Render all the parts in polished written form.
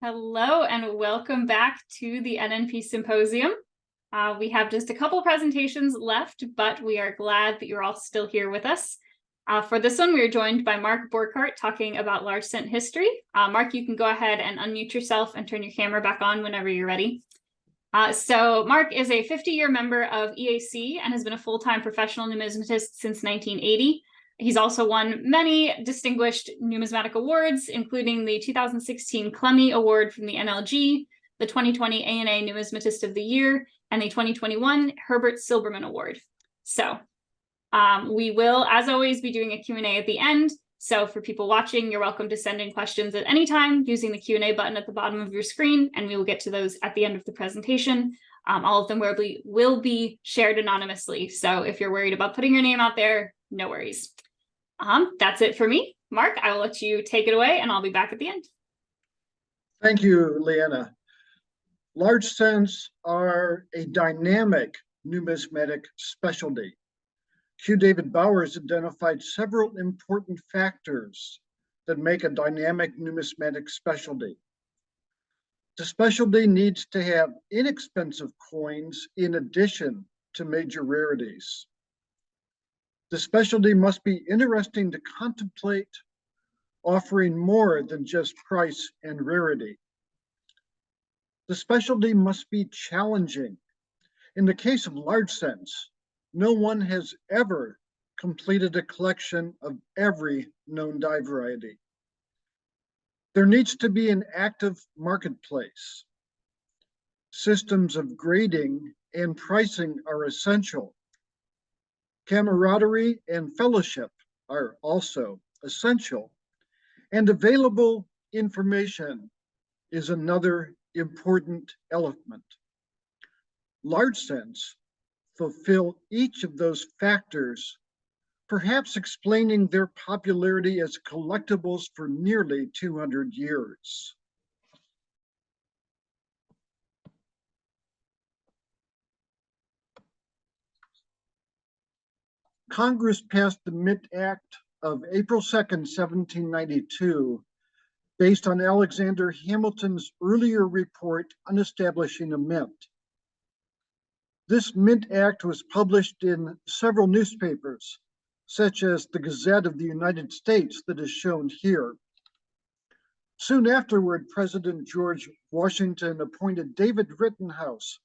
Hello and welcome back to the NNP Symposium. We have just a couple presentations left, but we are glad that you're all still here with us. For this one, we are joined by Mark Borckardt talking about large cent history. Mark, you can go ahead and unmute yourself and turn your camera back on whenever you're ready. So Mark is a 50-year member of EAC and has been a full-time professional numismatist since 1980. He's also won many distinguished numismatic awards, including the 2016 Clemmy Award from the NLG, the 2020 ANA Numismatist of the Year, and the 2021 Herbert Silberman Award. So we will, as always, be doing a Q&A at the end. So for people watching, you're welcome to send in questions at any time using the Q&A button at the bottom of your screen, and we will get to those at the end of the presentation. All of them will be shared anonymously. So if you're worried about putting your name out there, no worries. That's it for me. Mark, I will let you take it away and I'll be back at the end. Thank you, Leanna. Large cents are a dynamic numismatic specialty. Q. David Bowers identified several important factors that make a dynamic numismatic specialty. The specialty needs to have inexpensive coins in addition to major rarities. The specialty must be interesting to contemplate, offering more than just price and rarity. The specialty must be challenging. In the case of large cents, no one has ever completed a collection of every known die variety. There needs to be an active marketplace. Systems of grading and pricing are essential. Camaraderie and fellowship are also essential, and available information is another important element. Large cents fulfill each of those factors, perhaps explaining their popularity as collectibles for nearly 200 years. Congress passed the Mint Act of April 2nd, 1792, based on Alexander Hamilton's earlier report on establishing a mint. This Mint Act was published in several newspapers, such as the Gazette of the United States that is shown here. Soon afterward, President George Washington appointed David Rittenhouse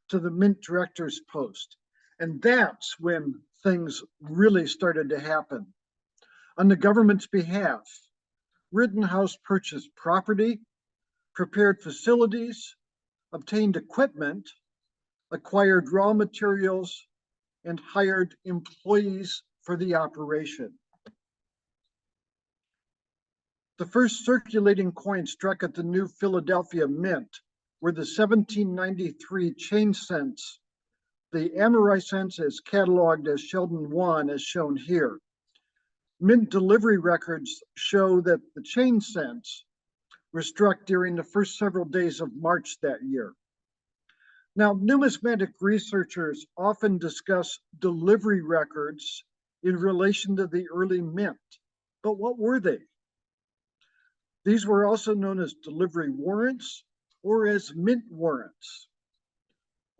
to the Mint Director's post, and that's when things really started to happen. On the government's behalf, Rittenhouse purchased property, prepared facilities, obtained equipment, acquired raw materials, and hired employees for the operation. The first circulating coin struck at the New Philadelphia Mint were the 1793 change cents. The Amory cents is cataloged as Sheldon 1, as shown here. Mint delivery records show that the change cents were struck during the first several days of March that year. Now, numismatic researchers often discuss delivery records in relation to the early mint, but what were they? These were also known as delivery warrants or as mint warrants.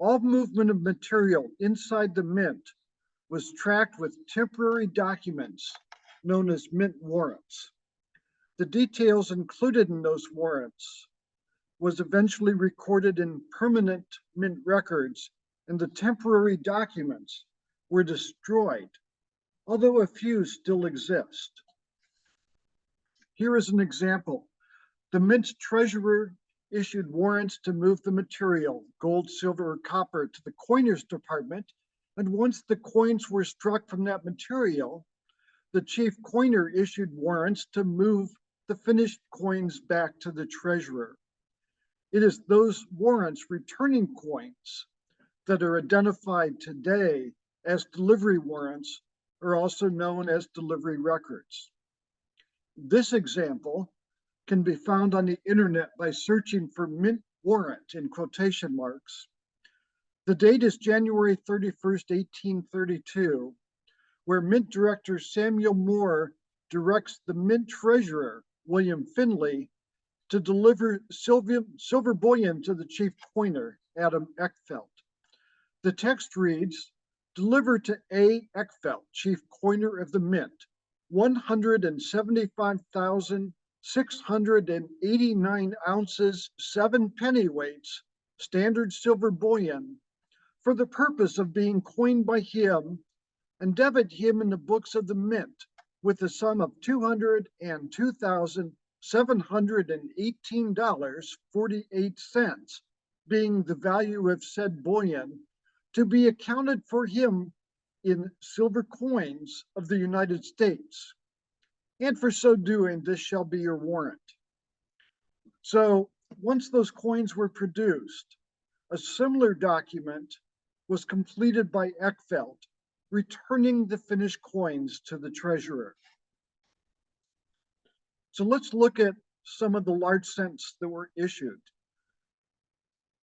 All movement of material inside the mint was tracked with temporary documents known as mint warrants. The details included in those warrants was eventually recorded in permanent mint records, and the temporary documents were destroyed, although a few still exist. Here is an example. The Mint's treasurer issued warrants to move the material, gold, silver, or copper, to the coiners department, and once the coins were struck from that material, the chief coiner issued warrants to move the finished coins back to the treasurer. It is those warrants returning coins that are identified today as delivery warrants, or also known as delivery records. This example can be found on the internet by searching for mint warrant in quotation marks. The date is January 31st, 1832, where Mint Director Samuel Moore directs the Mint Treasurer, William Finley, to deliver silver bullion to the chief coiner, Adam Eckfeldt. The text reads, deliver to A. Eckfeldt, chief coiner of the mint, 175,689 ounces, 7 pennyweights, standard silver bullion, for the purpose of being coined by him and debit him in the books of the mint with the sum of $202,718.48, being the value of said bullion, to be accounted for him in silver coins of the United States. And for so doing, this shall be your warrant. So once those coins were produced, a similar document was completed by Eckfeldt, returning the finished coins to the treasurer. So let's look at some of the large cents that were issued.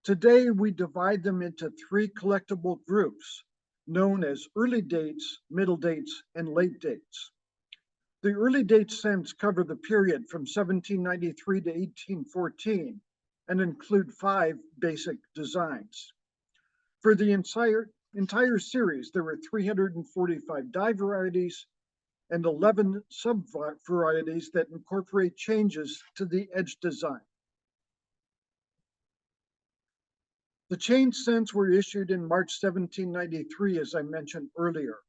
Today, we divide them into 3 collectible groups, known as early dates, middle dates, and late dates. The early date cents cover the period from 1793 to 1814 and include 5 basic designs. For the entire series, there were 345 die varieties and 11 sub-varieties that incorporate changes to the edge design. The change cents were issued in March 1793, as I mentioned earlier.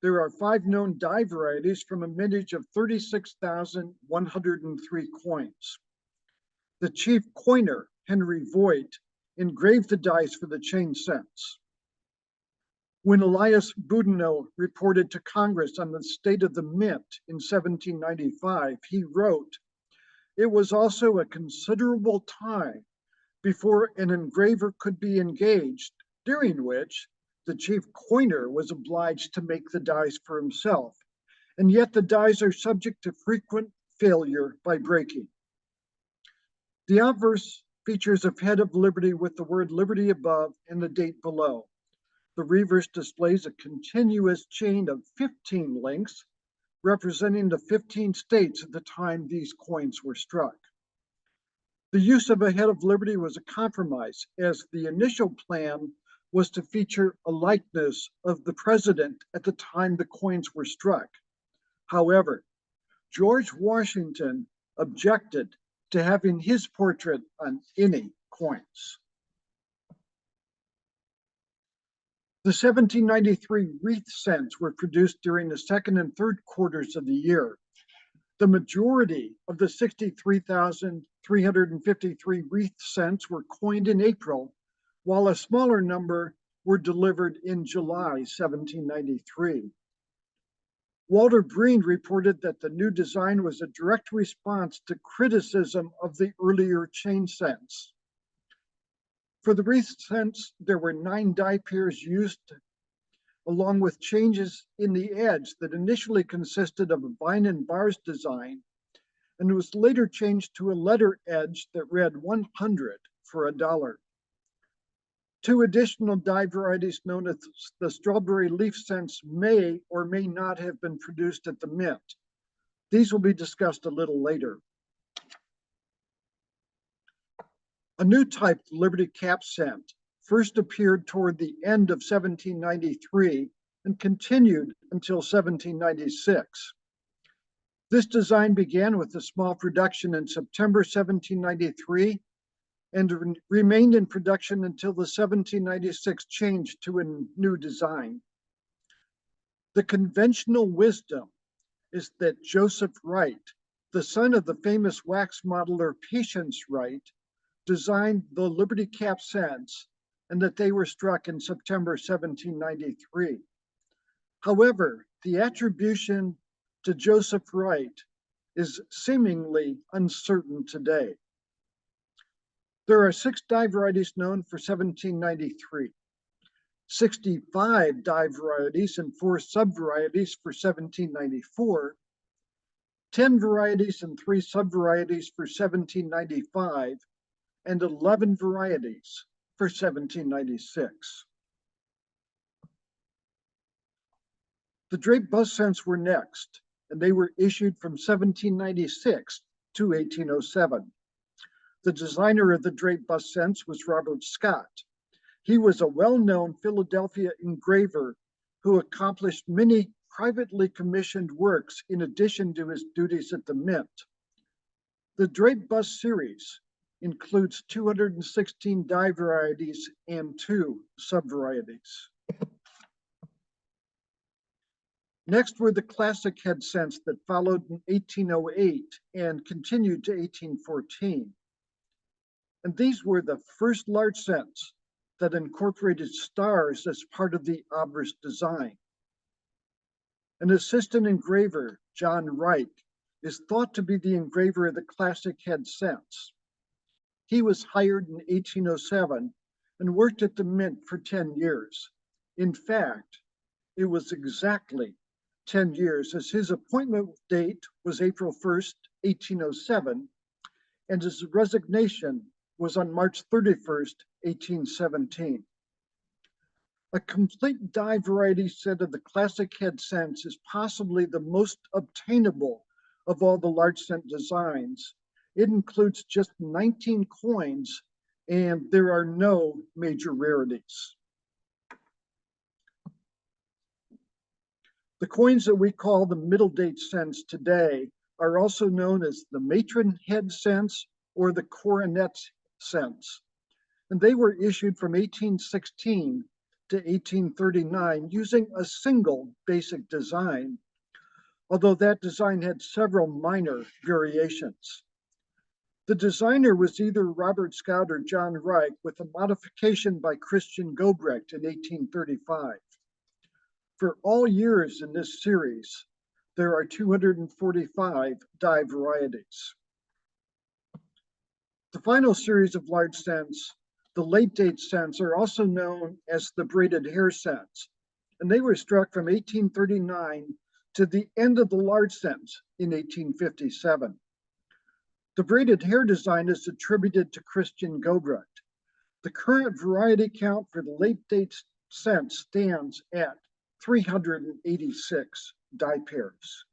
There are 5 known die varieties from a mintage of 36,103 coins. The chief coiner, Henry Voigt, engraved the dies for the change cents. When Elias Boudinot reported to Congress on the state of the mint in 1795, he wrote, "It was also a considerable time before an engraver could be engaged, during which the chief coiner was obliged to make the dies for himself, and yet the dies are subject to frequent failure by breaking." The obverse features a head of liberty with the word liberty above and the date below. The reverse displays a continuous chain of 15 links, representing the 15 states at the time these coins were struck. The use of a head of liberty was a compromise, as the initial plan was to feature a likeness of the president at the time the coins were struck. However, George Washington objected to having his portrait on any coins. The 1793 wreath cents were produced during the second and third quarters of the year. The majority of the 63,353 wreath cents were coined in April, while a smaller number were delivered in July 1793. Walter Breen reported that the new design was a direct response to criticism of the earlier change cents. For the wreath cents, there were 9 die pairs used, along with changes in the edge that initially consisted of a vine and bars design, and was later changed to a letter edge that read 100 for $1. 2 additional die varieties known as the strawberry leaf cents may or may not have been produced at the mint. These will be discussed a little later. A new type Liberty Cap cent first appeared toward the end of 1793 and continued until 1796. This design began with a small production in September 1793 and remained in production until the 1796 change to a new design. The conventional wisdom is that Joseph Wright, the son of the famous wax modeler Patience Wright, designed the Liberty Cap cents and that they were struck in September 1793. However, the attribution to Joseph Wright is seemingly uncertain today. There are 6 die varieties known for 1793, 65 die varieties and 4 sub-varieties for 1794, 10 varieties and 3 sub-varieties for 1795, and 11 varieties for 1796. The draped bust cents were next, and they were issued from 1796 to 1807. The designer of the draped bust cents was Robert Scott. He was a well-known Philadelphia engraver who accomplished many privately commissioned works in addition to his duties at the Mint. The draped bust series includes 216 dye varieties and 2 subvarieties. Next were the classic head cents that followed in 1808 and continued to 1814. And these were the first large cents that incorporated stars as part of the obverse design. An assistant engraver, John Reich, is thought to be the engraver of the classic head cents. He was hired in 1807 and worked at the Mint for 10 years. In fact, it was exactly 10 years, as his appointment date was April 1st, 1807, and his resignation was on March 31st, 1817. A complete dye variety set of the classic head cents is possibly the most obtainable of all the large cent designs. It includes just 19 coins, and there are no major rarities. The coins that we call the middle date cents today are also known as the matron head cents or the coronet cents. And they were issued from 1816 to 1839 using a single basic design, although that design had several minor variations. The designer was either Robert Scott or John Reich, with a modification by Christian Gobrecht in 1835. For all years in this series, there are 245 dye varieties. The final series of large cents, the late date cents, are also known as the braided hair cents, and they were struck from 1839 to the end of the large cents in 1857. The braided hair design is attributed to Christian Gobrecht. The current variety count for the late date cents stands at 386 dye pairs.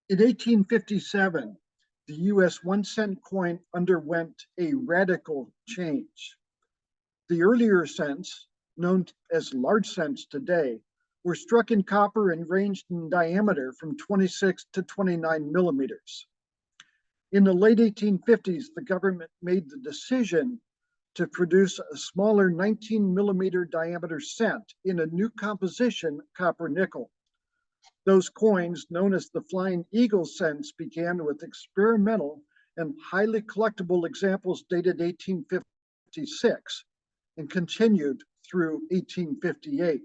In 1857, the US 1 cent coin underwent a radical change. The earlier cents, known as large cents today, were struck in copper and ranged in diameter from 26 to 29 millimeters. In the late 1850s, the government made the decision to produce a smaller 19 millimeter diameter cent in a new composition, copper nickel. Those coins, known as the Flying Eagle cents, began with experimental and highly collectible examples dated 1856 and continued through 1858.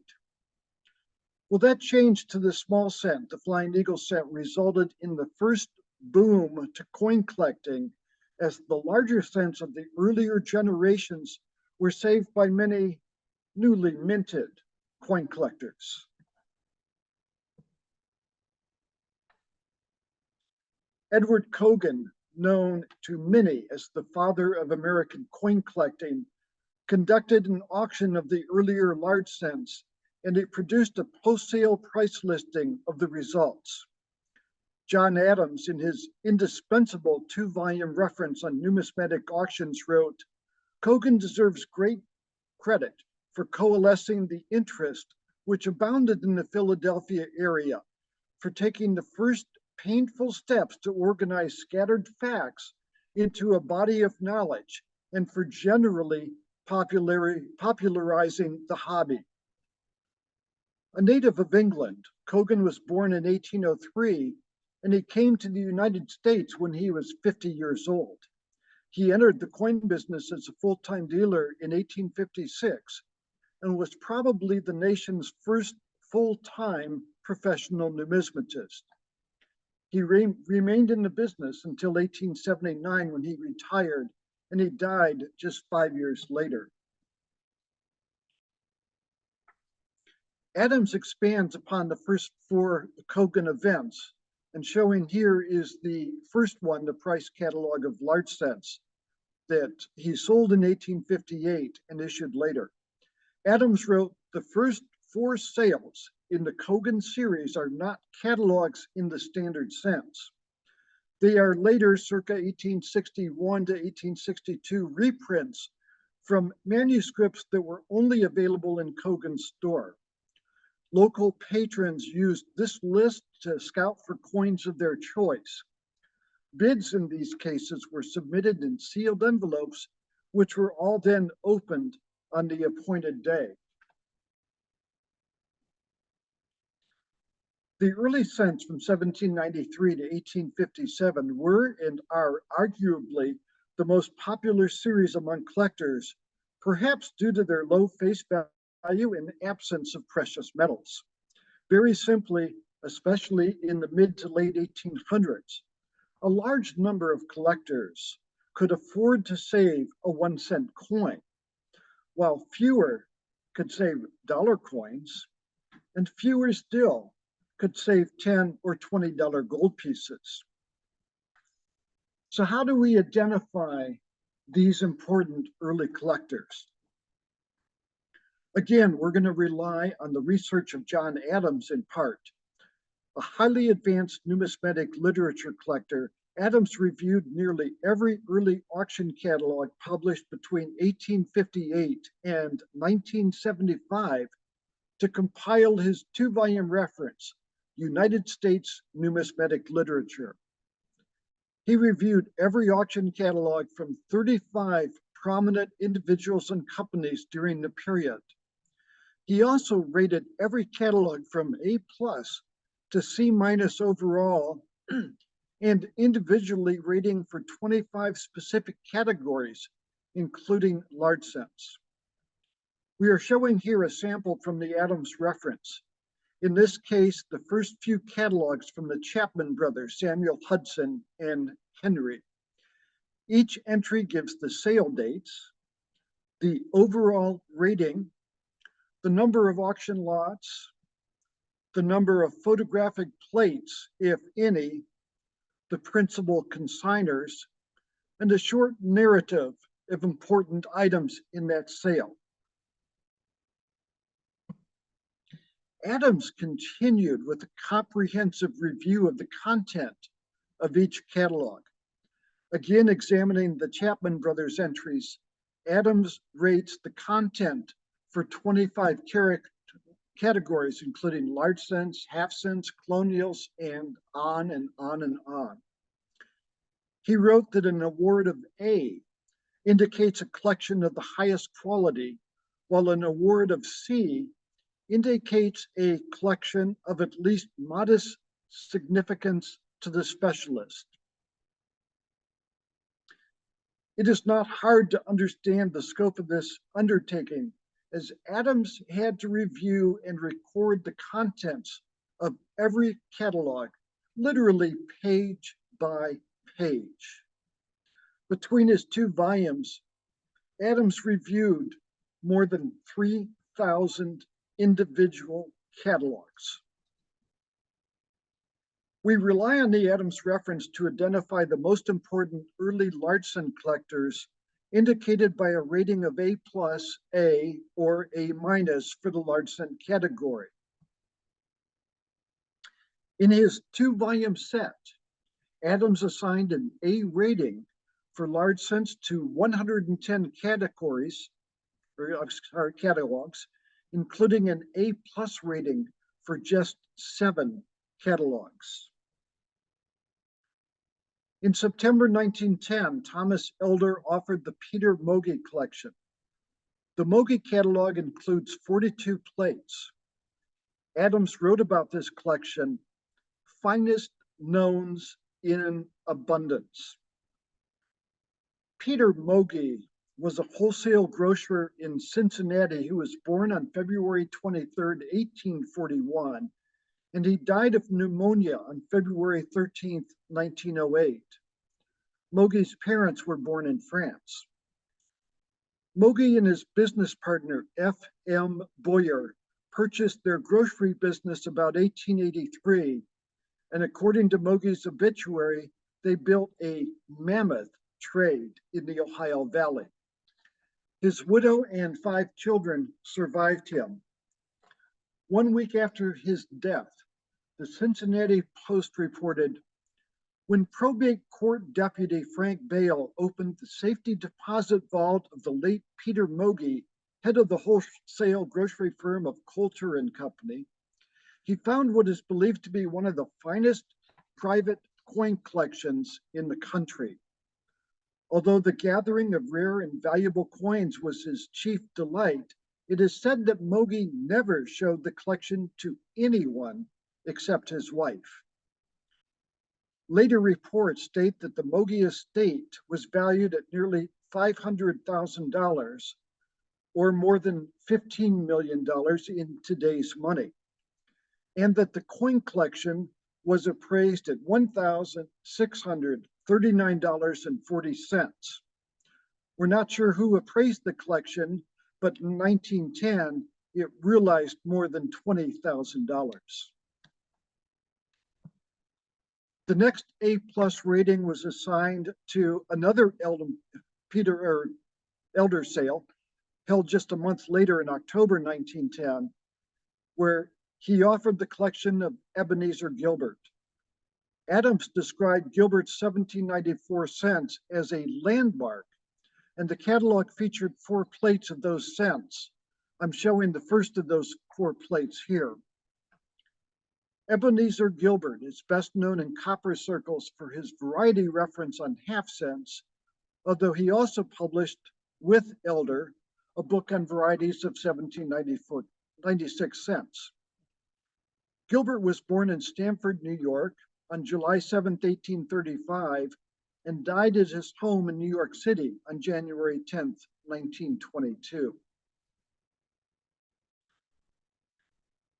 Well, that change to the small cent, the Flying Eagle cent, resulted in the first boom to coin collecting, as the larger cents of the earlier generations were saved by many newly minted coin collectors. Edward Cogan, known to many as the father of American coin collecting, conducted an auction of the earlier large cents, and it produced a post-sale price listing of the results. John Adams, in his indispensable 2-volume reference on numismatic auctions, wrote, "Cogan deserves great credit for coalescing the interest which abounded in the Philadelphia area, for taking the first painful steps to organize scattered facts into a body of knowledge, and for generally popularizing the hobby." A native of England, Cogan was born in 1803, and he came to the United States when he was 50 years old. He entered the coin business as a full-time dealer in 1856 and was probably the nation's first full-time professional numismatist. He remained in the business until 1879, when he retired, and he died just 5 years later. Adams expands upon the first 4 Cogan events, and showing here is the first one, the price catalog of large cents that he sold in 1858 and issued later. Adams wrote, "The first 4 sales in the Kogan series are not catalogs in the standard sense. They are later, circa 1861 to 1862, reprints from manuscripts that were only available in Kogan's store. Local patrons used this list to scout for coins of their choice. Bids in these cases were submitted in sealed envelopes, which were all then opened on the appointed day. The early cents from 1793 to 1857 were and are arguably the most popular series among collectors, perhaps due to their low face value and absence of precious metals. Very simply, especially in the mid to late 1800s, a large number of collectors could afford to save a 1-cent coin, while fewer could save dollar coins, and fewer still could save $10 or $20 gold pieces. So how do we identify these important early collectors? Again, we're going to rely on the research of John Adams in part. A highly advanced numismatic literature collector, Adams reviewed nearly every early auction catalog published between 1858 and 1975 to compile his 2-volume reference, United States Numismatic Literature. He reviewed every auction catalog from 35 prominent individuals and companies during the period. He also rated every catalog from A+ to C- overall, and individually rating for 25 specific categories, including large cents. We are showing here a sample from the Adams reference. In this case, the first few catalogs from the Chapman brothers, Samuel Hudson and Henry. Each entry gives the sale dates, the overall rating, the number of auction lots, the number of photographic plates, if any, the principal consigners, and a short narrative of important items in that sale. Adams continued with a comprehensive review of the content of each catalog. Again, examining the Chapman brothers entries, Adams rates the content for 25 categories, including large cents, half cents, colonials, and on and on and on. He wrote that an award of A indicates a collection of the highest quality, while an award of C indicates a collection of at least modest significance to the specialist. It is not hard to understand the scope of this undertaking, as Adams had to review and record the contents of every catalog, literally page by page. Between his 2 volumes, Adams reviewed more than 3,000 individual catalogs. We rely on the Adams reference to identify the most important early large cent collectors, indicated by a rating of A+, A, or A- for the large cent category. In his 2-volume set, Adams assigned an A rating for large cents to 110 categories, or catalogs, including an A+ rating for just 7 catalogs. In September 1910, Thomas Elder offered the Peter Mogi collection. The Mogi catalog includes 42 plates. Adams wrote about this collection, finest knowns in abundance. Peter Mogi was a wholesale grocer in Cincinnati who was born on February 23, 1841, and he died of pneumonia on February 13, 1908. Mogi's parents were born in France. Mogi and his business partner, F.M. Boyer, purchased their grocery business about 1883, and according to Mogi's obituary, they built a mammoth trade in the Ohio Valley. His widow and 5 children survived him. 1 week after his death, the Cincinnati Post reported, when probate court deputy Frank Bale opened the safety deposit vault of the late Peter Mogi, head of the wholesale grocery firm of Coulter and Company, he found what is believed to be one of the finest private coin collections in the country. Although the gathering of rare and valuable coins was his chief delight, it is said that Mogi never showed the collection to anyone except his wife. Later reports state that the Mogi estate was valued at nearly $500,000, or more than $15 million in today's money, and that the coin collection was appraised at $1,639.40. We're not sure who appraised the collection, but in 1910, it realized more than $20,000. The next A+ rating was assigned to another elder sale held just a month later in October 1910, where he offered the collection of Ebenezer Gilbert. Adams described Gilbert's 1794 cents as a landmark, and the catalog featured 4 plates of those cents. I'm showing the first of those 4 plates here. Ebenezer Gilbert is best known in copper circles for his variety reference on half cents, although he also published with Elder a book on varieties of 1796 cents. Gilbert was born in Stamford, New York on July 7, 1835, and died at his home in New York City on January 10, 1922.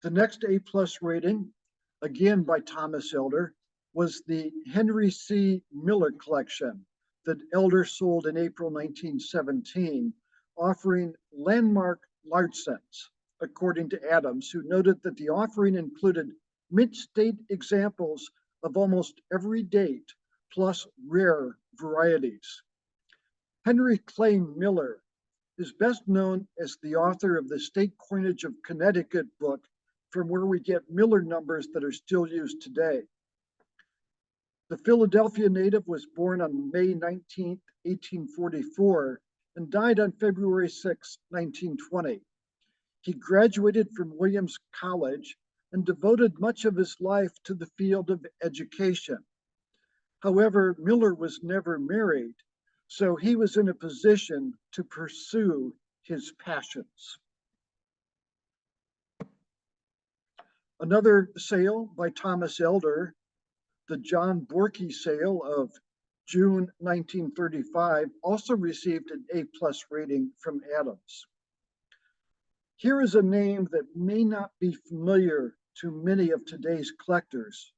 The next A+ rating, again by Thomas Elder, was the Henry C. Miller collection that Elder sold in April 1917, offering landmark large cents, according to Adams, who noted that the offering included mint state examples of almost every date, plus rare varieties. Henry Clay Miller is best known as the author of the State Coinage of Connecticut book, from where we get Miller numbers that are still used today. The Philadelphia native was born on May 19, 1844, and died on February 6, 1920. He graduated from Williams College and devoted much of his life to the field of education. However, Miller was never married, so he was in a position to pursue his passions. Another sale by Thomas Elder, the John Borckardt sale of June 1935, also received an A+ rating from Adams. Here is a name that may not be familiar to many of today's collectors,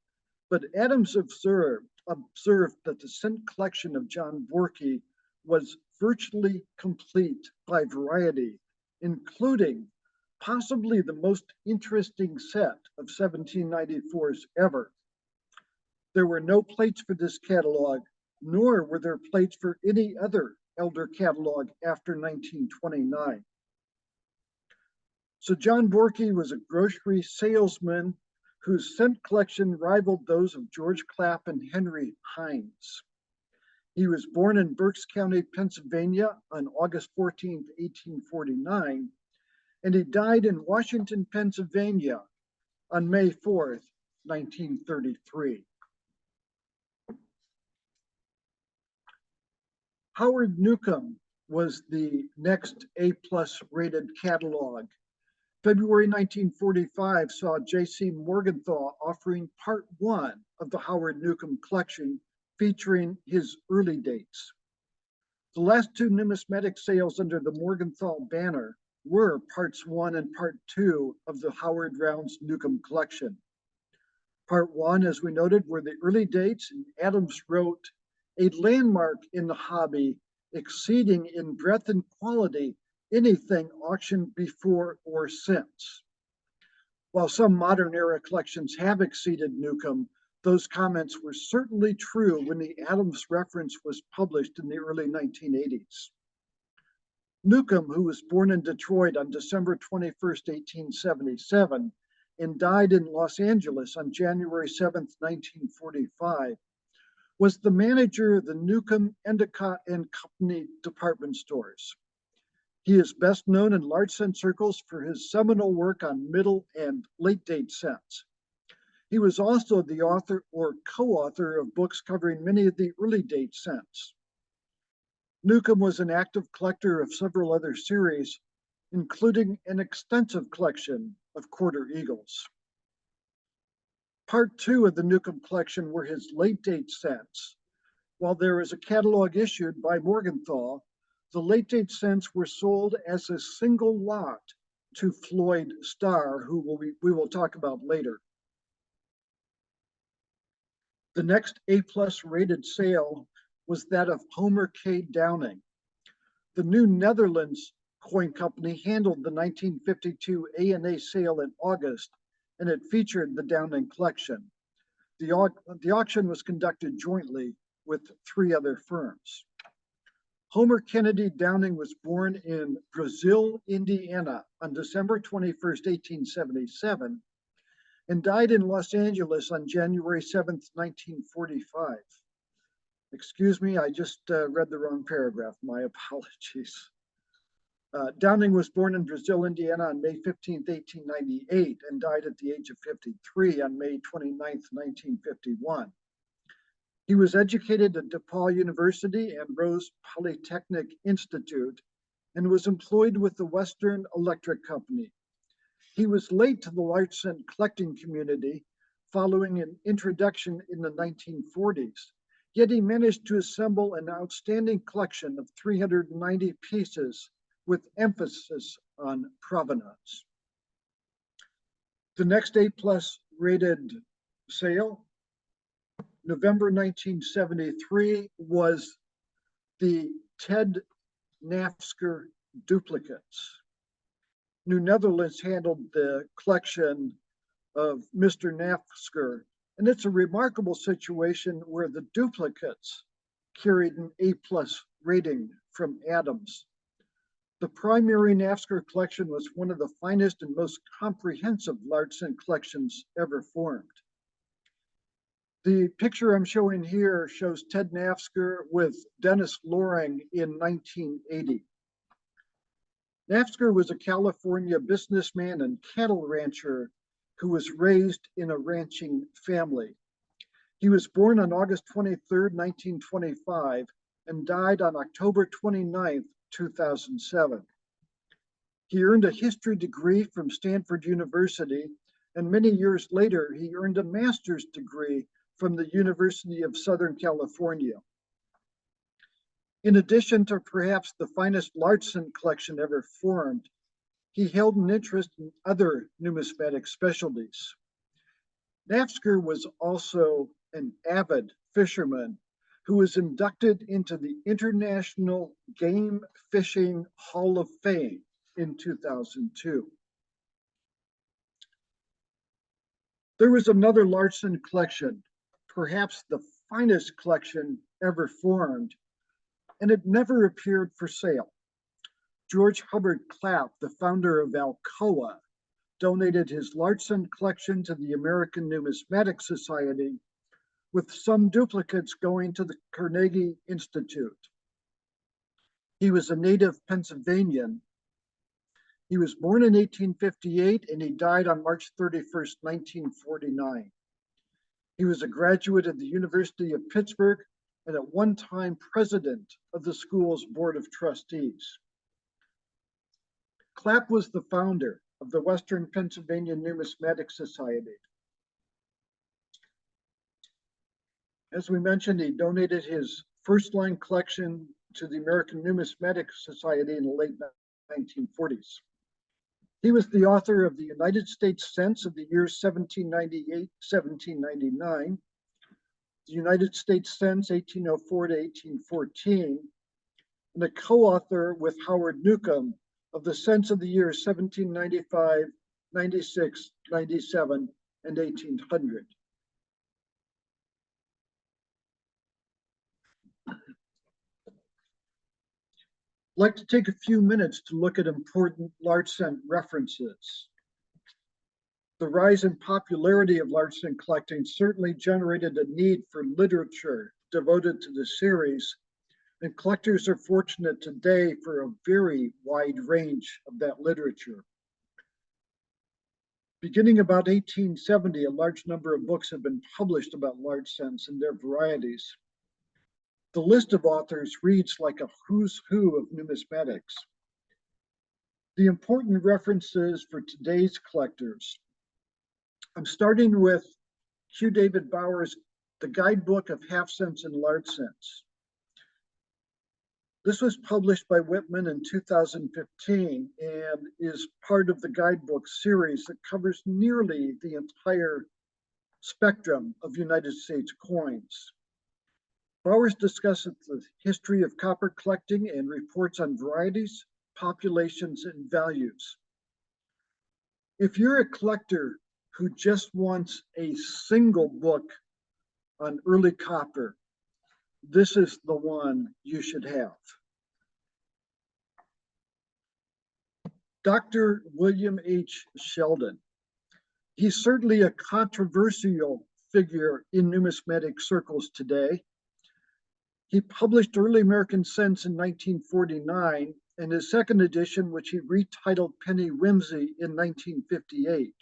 but Adams observed that the cent collection of John Borckardt was virtually complete by variety, including possibly the most interesting set of 1794s ever. There were no plates for this catalog, nor were there plates for any other Elder catalog after 1929. So John Borckardt was a grocery salesman whose cent collection rivaled those of George Clapp and Henry Hines. He was born in Berks County, Pennsylvania on August 14, 1849, and he died in Washington, Pennsylvania on May 4, 1933. Howard Newcomb was the next A+ rated catalog. February 1945 saw J.C. Morgenthau offering part 1 of the Howard Newcomb collection, featuring his early dates. The last 2 numismatic sales under the Morgenthau banner were parts 1 and part 2 of the Howard Rounds Newcomb collection. Part 1, as we noted, were the early dates, and Adams wrote, a landmark in the hobby, exceeding in breadth and quality anything auctioned before or since. While some modern era collections have exceeded Newcomb, those comments were certainly true when the Adams reference was published in the early 1980s. Newcomb, who was born in Detroit on December 21, 1877, and died in Los Angeles on January 7th, 1945, was the manager of the Newcomb, Endicott and Company department stores. He is best known in large cent circles for his seminal work on middle and late date cents. He was also the author or co-author of books covering many of the early date cents. Newcomb was an active collector of several other series, including an extensive collection of quarter eagles. Part two of the Newcomb collection were his late date cents. While there is a catalog issued by Morgenthau, the late date cents were sold as a single lot to Floyd Starr, who we will talk about later. The next A+ rated sale was that of Homer K. Downing. The New Netherlands Coin Company handled the 1952 A&A sale in August, and it featured the Downing collection. The auction was conducted jointly with 3 other firms. Homer Kennedy Downing was born in Brazil, Indiana on December 21st, 1877, and died in Los Angeles on January 7th, 1945. Excuse me, I just read the wrong paragraph. My apologies. Downing was born in Brazil, Indiana on May 15th, 1898, and died at the age of 53 on May 29th, 1951. He was educated at DePaul University and Rose Polytechnic Institute and was employed with the Western Electric Company. He was late to the large cent collecting community following an introduction in the 1940s, yet he managed to assemble an outstanding collection of 390 pieces with emphasis on provenance. The next A+ rated sale, November 1973, was the Ted Nafsker duplicates. New Netherlands handled the collection of Mr. Nafsker, and it's a remarkable situation where the duplicates carried an A+ rating from Adams. The primary Nafsker collection was one of the finest and most comprehensive large cent collections ever formed. The picture I'm showing here shows Ted Nafsker with Dennis Loring in 1980. Nafsker was a California businessman and cattle rancher who was raised in a ranching family. He was born on August 23rd, 1925, and died on October 29th, 2007. He earned a history degree from Stanford University, and many years later, he earned a master's degree from the University of Southern California. In addition to perhaps the finest large cent collection ever formed, he held an interest in other numismatic specialties. Nafsker was also an avid fisherman who was inducted into the International Game Fishing Hall of Fame in 2002. There was another large cent collection, perhaps the finest collection ever formed, and it never appeared for sale. George Hubbard Clapp, the founder of Alcoa, donated his large cent collection to the American Numismatic Society, with some duplicates going to the Carnegie Institute. He was a native Pennsylvanian. He was born in 1858 and he died on March 31st, 1949. He was a graduate of the University of Pittsburgh and at one time president of the school's board of trustees. Clapp was the founder of the Western Pennsylvania Numismatic Society. As we mentioned, he donated his first line collection to the American Numismatic Society in the late 1940s. He was the author of the United States Cents of the years 1798, 1799, the United States Cents 1804 to 1814, and a co-author with Howard Newcomb of the cents of the years 1795, 96, 97, and 1800. I'd like to take a few minutes to look at important large cent references. The rise in popularity of large scent collecting certainly generated a need for literature devoted to the series, and collectors are fortunate today for a very wide range of that literature. Beginning about 1870, a large number of books have been published about large scents and their varieties. The list of authors reads like a who's who of numismatics. The important references for today's collectors. I'm starting with Q. David Bowers' The Guidebook of Half Cents and Large Cents. This was published by Whitman in 2015 and is part of the guidebook series that covers nearly the entire spectrum of United States coins. Bowers discusses the history of copper collecting and reports on varieties, populations, and values. If you're a collector who just wants a single book on early copper, this is the one you should have. Dr. William H. Sheldon. He's certainly a controversial figure in numismatic circles today. He published Early American Cents in 1949 and his second edition, which he retitled Penny Whimsy, in 1958.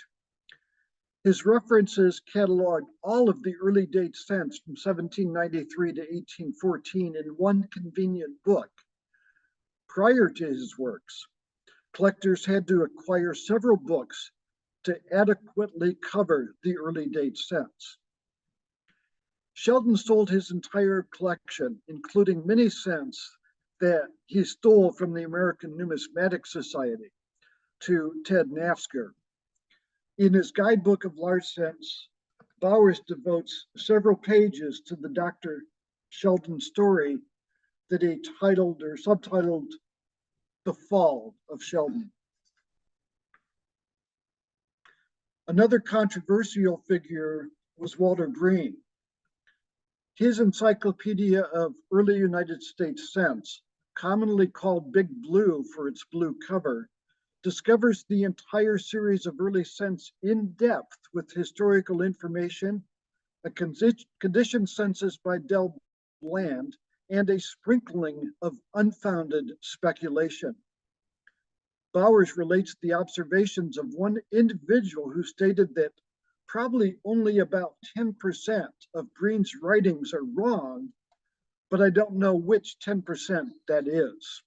His references catalog all of the early date cents from 1793 to 1814 in one convenient book. Prior to his works, collectors had to acquire several books to adequately cover the early date cents. Sheldon sold his entire collection, including many cents that he stole from the American Numismatic Society, to Ted Nafsker. In his Guidebook of Large Cents, Bowers devotes several pages to the Dr. Sheldon story that he titled or subtitled The Fall of Sheldon. Another controversial figure was Walter Green. His Encyclopedia of Early United States Cents, commonly called Big Blue for its blue cover, discovers the entire series of early cents in depth with historical information, a condition census by Del Bland, and a sprinkling of unfounded speculation. Bowers relates the observations of one individual who stated that probably only about 10% of Green's writings are wrong, but I don't know which 10% that is.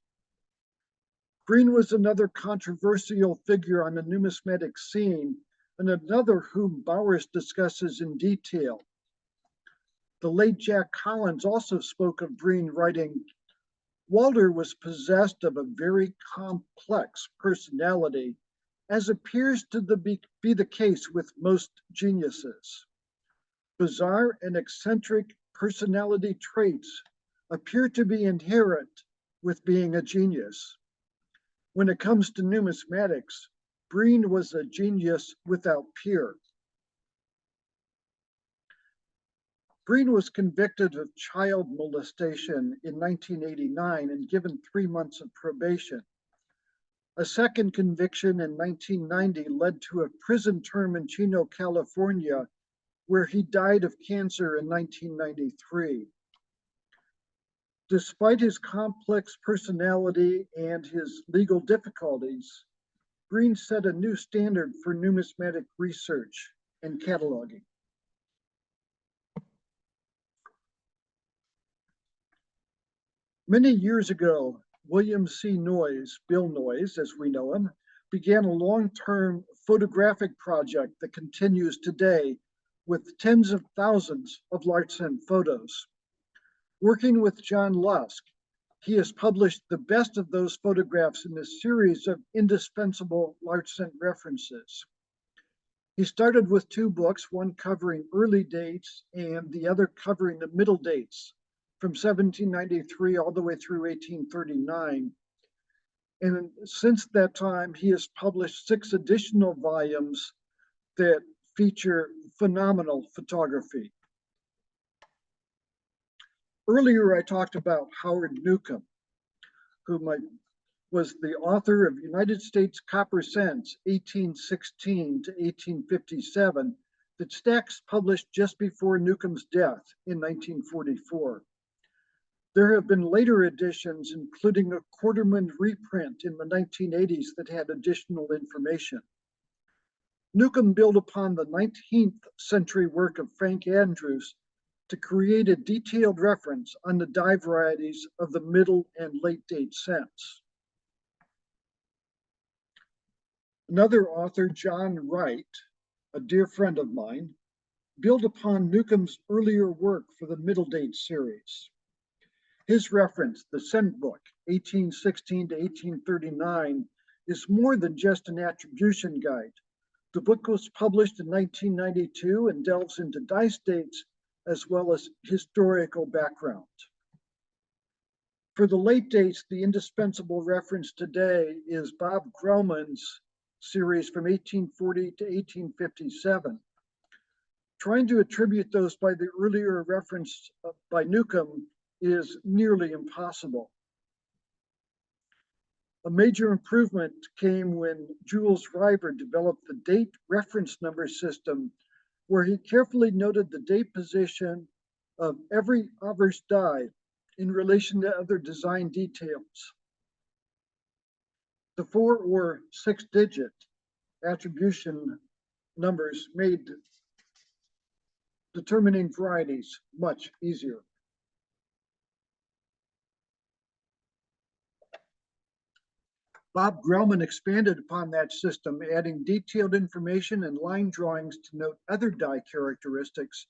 Green was another controversial figure on the numismatic scene and another whom Bowers discusses in detail. The late Jack Collins also spoke of Green, writing, Walter was possessed of a very complex personality, as appears to be the case with most geniuses. Bizarre and eccentric personality traits appear to be inherent with being a genius. When it comes to numismatics, Green was a genius without peer. Green was convicted of child molestation in 1989 and given 3 months of probation. A second conviction in 1990 led to a prison term in Chino, California, where he died of cancer in 1993. Despite his complex personality and his legal difficulties, Green set a new standard for numismatic research and cataloging. Many years ago, William C. Noyes, Bill Noyes as we know him, began a long-term photographic project that continues today with tens of thousands of large cent photos. Working with John Lusk, he has published the best of those photographs in a series of indispensable large cent references. He started with 2 books, one covering early dates and the other covering the middle dates from 1793 all the way through 1839. And since that time, he has published 6 additional volumes that feature phenomenal photography. Earlier, I talked about Howard Newcomb, who was the author of United States Copper Cents, 1816 to 1857, that Stax published just before Newcomb's death in 1944. There have been later editions, including a Quarterman reprint in the 1980s that had additional information. Newcomb built upon the 19th century work of Frank Andrews to create a detailed reference on the dye varieties of the middle and late date scents. Another author, John Wright, a dear friend of mine, built upon Newcomb's earlier work for the middle date series. His reference, the Scent Book, 1816 to 1839, is more than just an attribution guide. The book was published in 1992 and delves into dye states as well as historical background. For the late dates, the indispensable reference today is Bob Grellman's series from 1840 to 1857. Trying to attribute those by the earlier reference by Newcomb is nearly impossible. A major improvement came when Jules River developed the date reference number system, where he carefully noted the date position of every obverse dye in relation to other design details. The 4 or 6-digit attribution numbers made determining varieties much easier. Bob Grellman expanded upon that system, adding detailed information and line drawings to note other dye characteristics,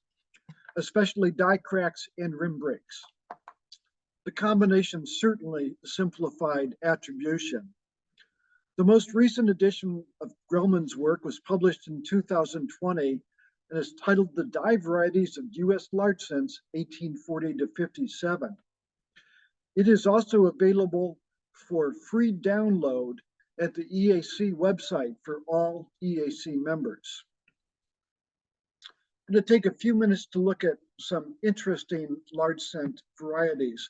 especially dye cracks and rim breaks. The combination certainly simplified attribution. The most recent edition of Grellman's work was published in 2020 and is titled The Dye Varieties of U.S. Large Scents, 1840 to 57. It is also available for free download at the EAC website for all EAC members. I'm going to take a few minutes to look at some interesting large scent varieties.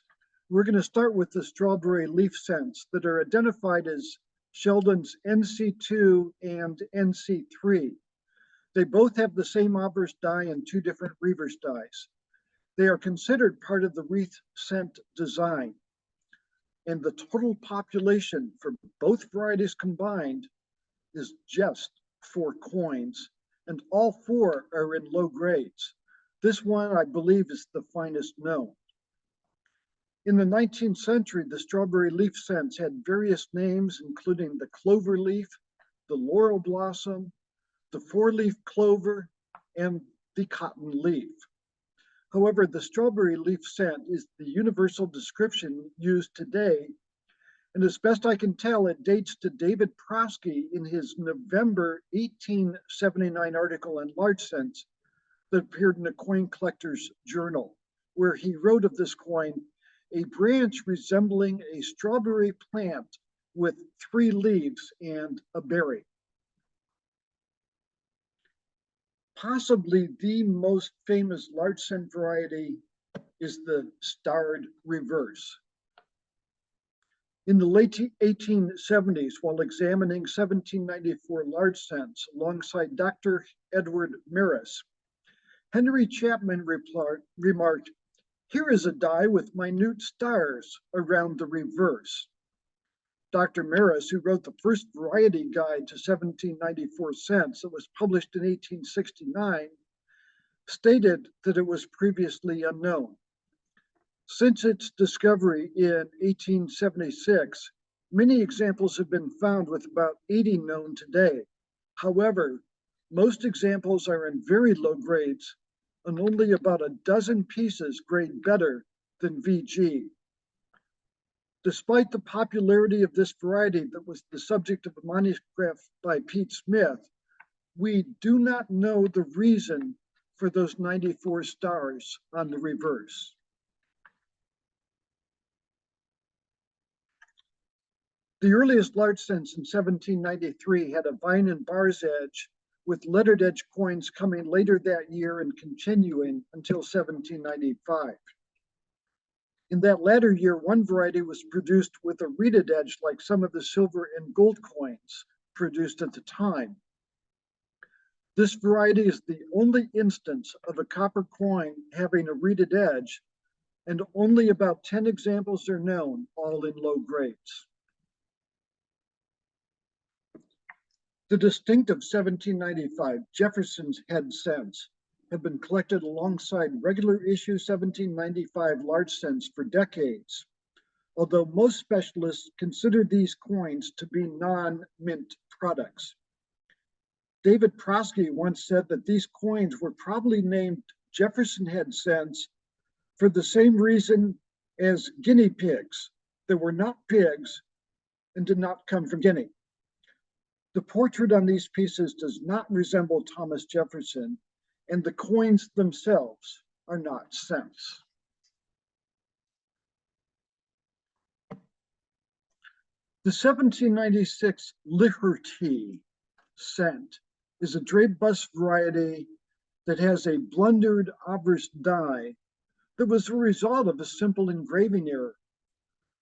We're going to start with the strawberry leaf scents that are identified as Sheldon's NC2 and NC3. They both have the same obverse dye and 2 different reverse dyes. They are considered part of the wreath scent design, and the total population for both varieties combined is just 4 coins, and all 4 are in low grades. This one, I believe, is the finest known. In the 19th century, the strawberry leaf scents had various names, including the clover leaf, the laurel blossom, the 4-leaf clover, and the cotton leaf. However, the strawberry leaf scent is the universal description used today, and as best I can tell, it dates to David Prosky in his November 1879 article on large scents that appeared in a coin collector's journal, where he wrote of this coin, a branch resembling a strawberry plant with 3 leaves and a berry. Possibly the most famous large scent variety is the starred reverse. In the late 1870s, while examining 1794 large scents alongside Dr. Edward Maris, Henry Chapman remarked, "Here is a dye with minute stars around the reverse." Dr. Maris, who wrote the first variety guide to 1794 scents that was published in 1869, stated that it was previously unknown. Since its discovery in 1876, many examples have been found with about 80 known today. However, most examples are in very low grades, and only about a dozen pieces grade better than VG. Despite the popularity of this variety that was the subject of a monograph by Pete Smith, we do not know the reason for those 94 stars on the reverse. The earliest large scents in 1793 had a vine and bar's edge, with lettered edge coins coming later that year and continuing until 1795. In that latter year, one variety was produced with a reeded edge like some of the silver and gold coins produced at the time. This variety is the only instance of a copper coin having a reeded edge, and only about 10 examples are known, all in low grades. The distinctive 1795 Jefferson's head cents have been collected alongside regular issue 1795 large cents for decades, although most specialists consider these coins to be non-mint products. David Prosky once said that these coins were probably named Jefferson head cents for the same reason as guinea pigs. They were not pigs and did not come from Guinea. The portrait on these pieces does not resemble Thomas Jefferson, and the coins themselves are not cents. The 1796 Liberty cent is a drape bust variety that has a blundered obverse die that was a result of a simple engraving error.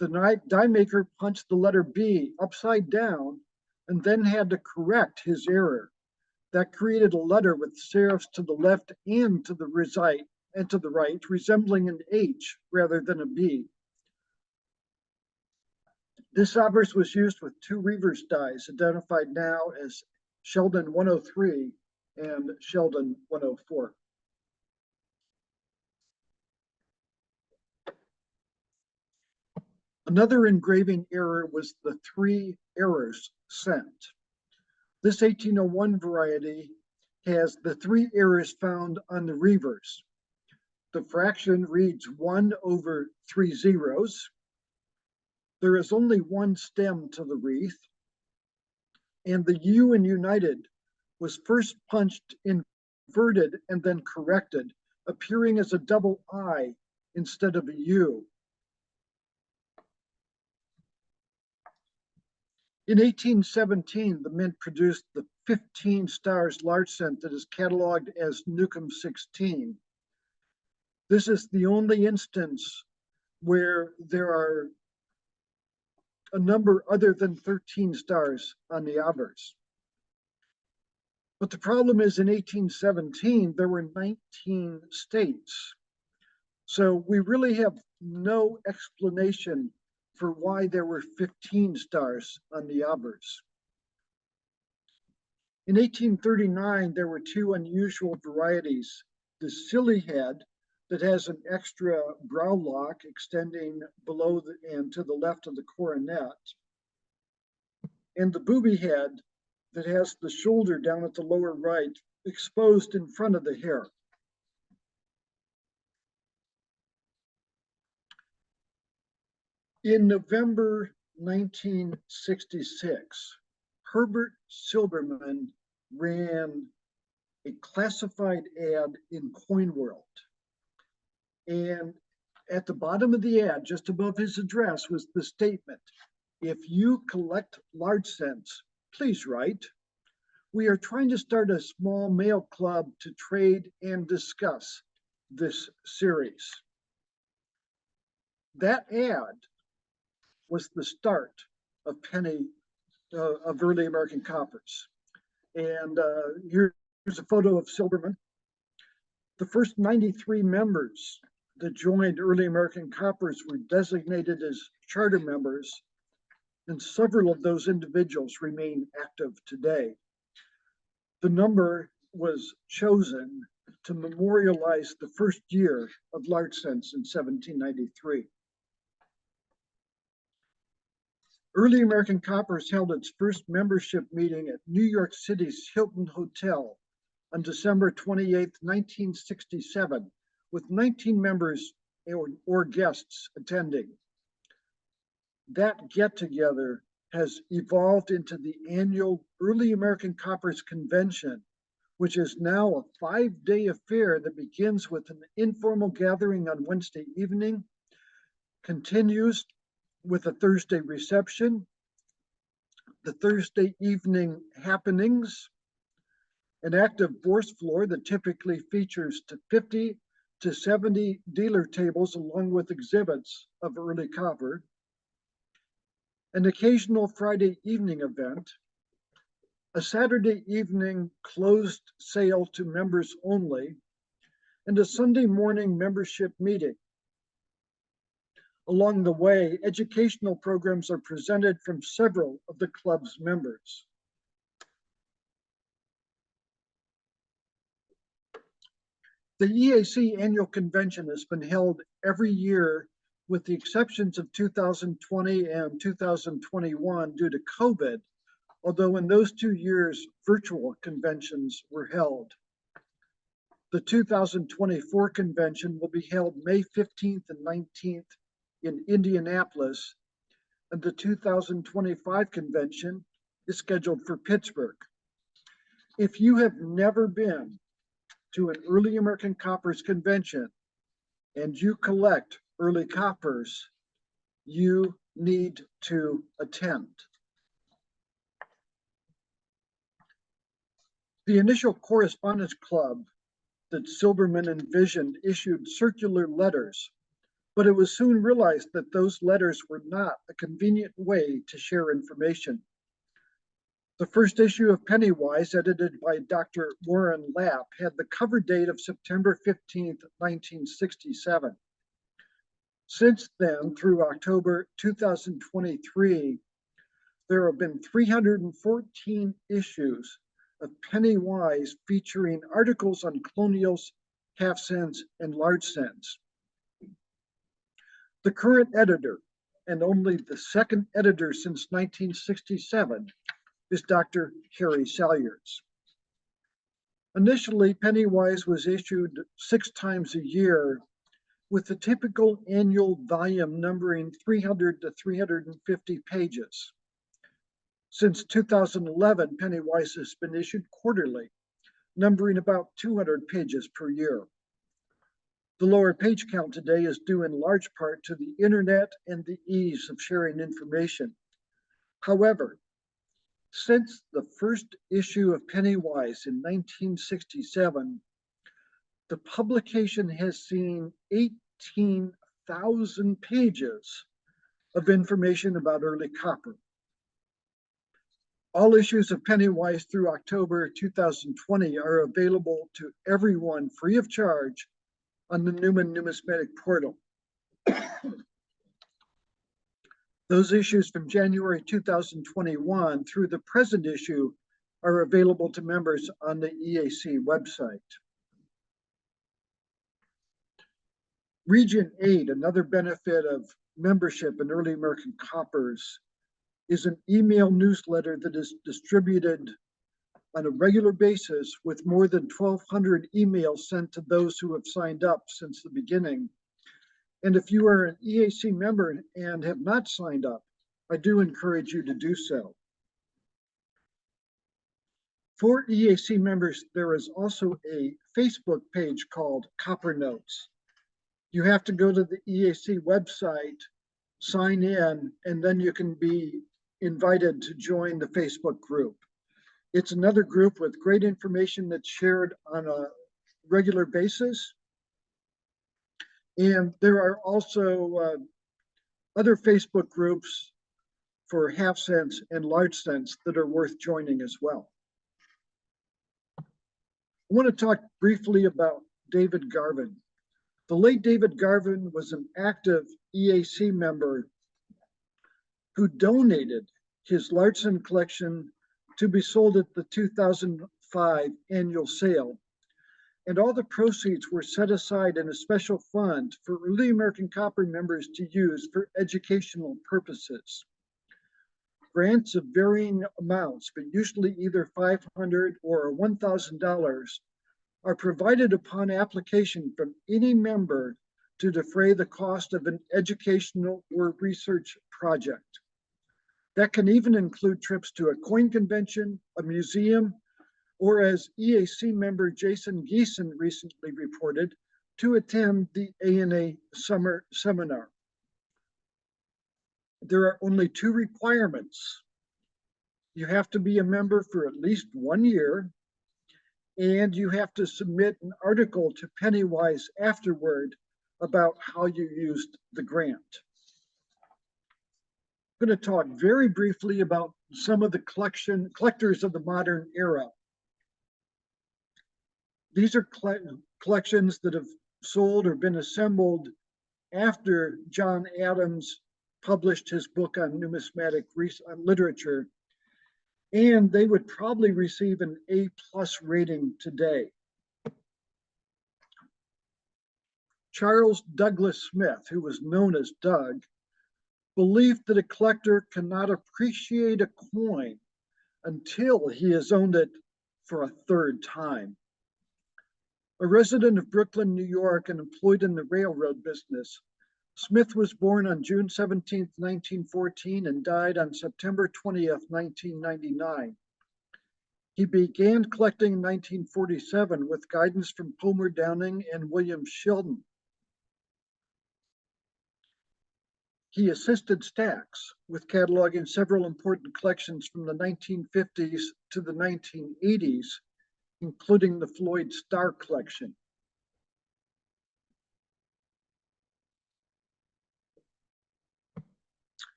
The die maker punched the letter B upside down and then had to correct his error. That created a letter with serifs to the left and to the right, resembling an H rather than a B. This obverse was used with two reverse dies, identified now as Sheldon 103 and Sheldon 104. Another engraving error was the three errors cent. This 1801 variety has the three errors found on the reverse. The fraction reads 1 over 3 zeros. There is only one stem to the wreath, and the U in United was first punched inverted and then corrected, appearing as a double I instead of a U. In 1817, the mint produced the 15 stars large cent that is cataloged as Newcomb 16. This is the only instance where there are a number other than 13 stars on the obverse. But the problem is in 1817, there were 19 states. So we really have no explanation for why there were 15 stars on the obverse. In 1839, there were two unusual varieties, the silly head that has an extra brow lock extending below and to the left of the coronet, and the booby head that has the shoulder down at the lower right exposed in front of the hair. In November 1966, Herbert Silberman ran a classified ad in Coin World. And at the bottom of the ad, just above his address, was the statement, "If you collect large cents, please write. We are trying to start a small mail club to trade and discuss this series." That ad was the start of of early American coppers. And here's a photo of Silberman. The first 93 members that joined early American coppers were designated as charter members, and several of those individuals remain active today. The number was chosen to memorialize the first year of large cents in 1793. Early American Coppers held its first membership meeting at New York City's Hilton Hotel on December 28, 1967, with 19 members or guests attending. That get-together has evolved into the annual Early American Coppers Convention, which is now a 5-day affair that begins with an informal gathering on Wednesday evening, continues with a Thursday reception, the Thursday evening happenings, an active bourse floor that typically features to 50 to 70 dealer tables along with exhibits of early copper, an occasional Friday evening event, a Saturday evening closed sale to members only, and a Sunday morning membership meeting. Along the way, educational programs are presented from several of the club's members. The EAC annual convention has been held every year with the exceptions of 2020 and 2021 due to COVID, although in those 2 years, virtual conventions were held. The 2024 convention will be held May 15th and 19th in Indianapolis, and the 2025 convention is scheduled for Pittsburgh. If you have never been to an Early American Coppers convention and you collect early coppers, you need to attend. The initial correspondence club that Silberman envisioned issued circular letters, but it was soon realized that those letters were not a convenient way to share information. The first issue of Pennywise, edited by Dr. Warren Lapp, had the cover date of September 15th, 1967. Since then, through October 2023, there have been 314 issues of Pennywise featuring articles on colonials, half cents, and large cents. The current editor, and only the second editor since 1967, is Dr. Harry Salyers. Initially, Pennywise was issued 6 times a year, with the typical annual volume numbering 300 to 350 pages. Since 2011, Pennywise has been issued quarterly, numbering about 200 pages per year. The lower page count today is due in large part to the internet and the ease of sharing information. However, since the first issue of Pennywise in 1967, the publication has seen 18,000 pages of information about early copper. All issues of Pennywise through October 2020 are available to everyone free of charge on the Newman Numismatic Portal. Those issues from January 2021 through the present issue are available to members on the EAC website. Region 8, another benefit of membership in Early American Coppers, is an email newsletter that is distributed on a regular basis with more than 1,200 emails sent to those who have signed up since the beginning. And if you are an EAC member and have not signed up, I do encourage you to do so. For EAC members, there is also a Facebook page called Copper Notes. You have to go to the EAC website, sign in, and then you can be invited to join the Facebook group. It's another group with great information that's shared on a regular basis. And there are also other Facebook groups for half cents and large cents that are worth joining as well. I want to talk briefly about David Garvin. The late David Garvin was an active EAC member who donated his large cent collection to be sold at the 2005 annual sale. And all the proceeds were set aside in a special fund for Early American Copper members to use for educational purposes. Grants of varying amounts, but usually either $500 or $1,000, are provided upon application from any member to defray the cost of an educational or research project. That can even include trips to a coin convention, a museum, or as EAC member Jason Geeson recently reported, to attend the ANA summer seminar. There are only 2 requirements. You have to be a member for at least 1 year, and you have to submit an article to Pennywise afterward about how you used the grant. I'm going to talk very briefly about some of the collectors of the modern era. These are collections that have sold or been assembled after John Adams published his book on numismatic literature, and they would probably receive an A+ rating today. Charles Douglas Smith, who was known as Doug, believed that a collector cannot appreciate a coin until he has owned it for a third time. A resident of Brooklyn, New York, and employed in the railroad business, Smith was born on June 17, 1914, and died on September 20th, 1999. He began collecting in 1947 with guidance from Palmer Downing and William Sheldon. He assisted Stax with cataloging several important collections from the 1950s to the 1980s, including the Floyd Starr collection.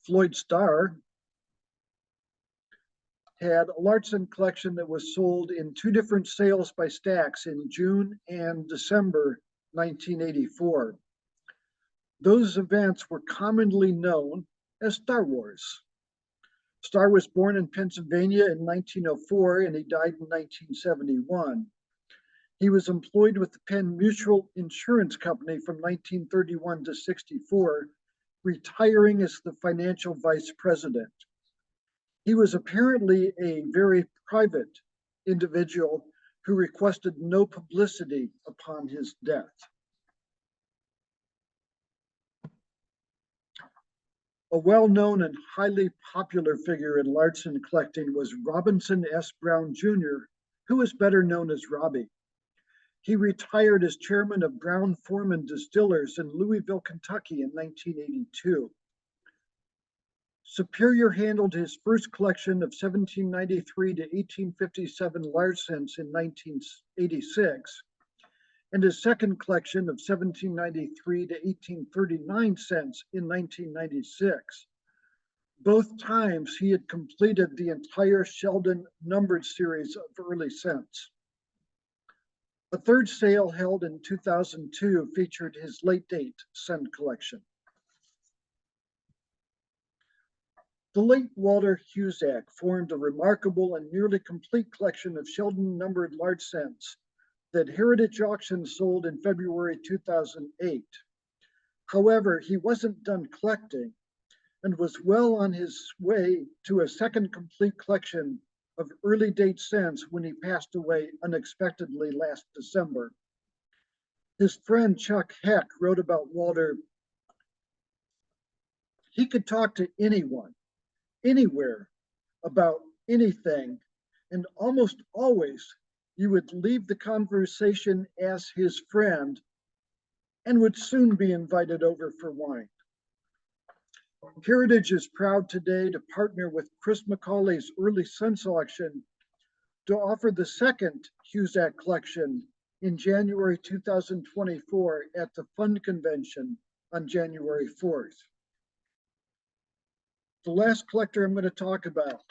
Floyd Starr had a Larson collection that was sold in two different sales by Stax in June and December 1984. Those events were commonly known as Star Wars. Starr was born in Pennsylvania in 1904 and he died in 1971. He was employed with the Penn Mutual Insurance Company from 1931 to 64, retiring as the financial vice president. He was apparently a very private individual who requested no publicity upon his death. A well-known and highly popular figure in Larson collecting was Robinson S. Brown Jr., who was better known as Robbie. He retired as chairman of Brown Forman Distillers in Louisville, Kentucky in 1982. Superior handled his first collection of 1793 to 1857 Larsons in 1986, and his second collection of 1793 to 1839 cents in 1996. Both times he had completed the entire Sheldon numbered series of early cents. A third sale held in 2002 featured his late date cent collection. The late Walter Husak formed a remarkable and nearly complete collection of Sheldon numbered large cents that Heritage Auctions sold in February 2008. However, he wasn't done collecting and was well on his way to a second complete collection of early date cents when he passed away unexpectedly last December. His friend Chuck Heck wrote about Walter. He could talk to anyone, anywhere, about anything, and almost always you would leave the conversation as his friend and would soon be invited over for wine. Heritage is proud today to partner with Chris McCauley's Early Cents Auction to offer the second Husak collection in January 2024 at the Fund Convention on January 4th. The last collector I'm going to talk about,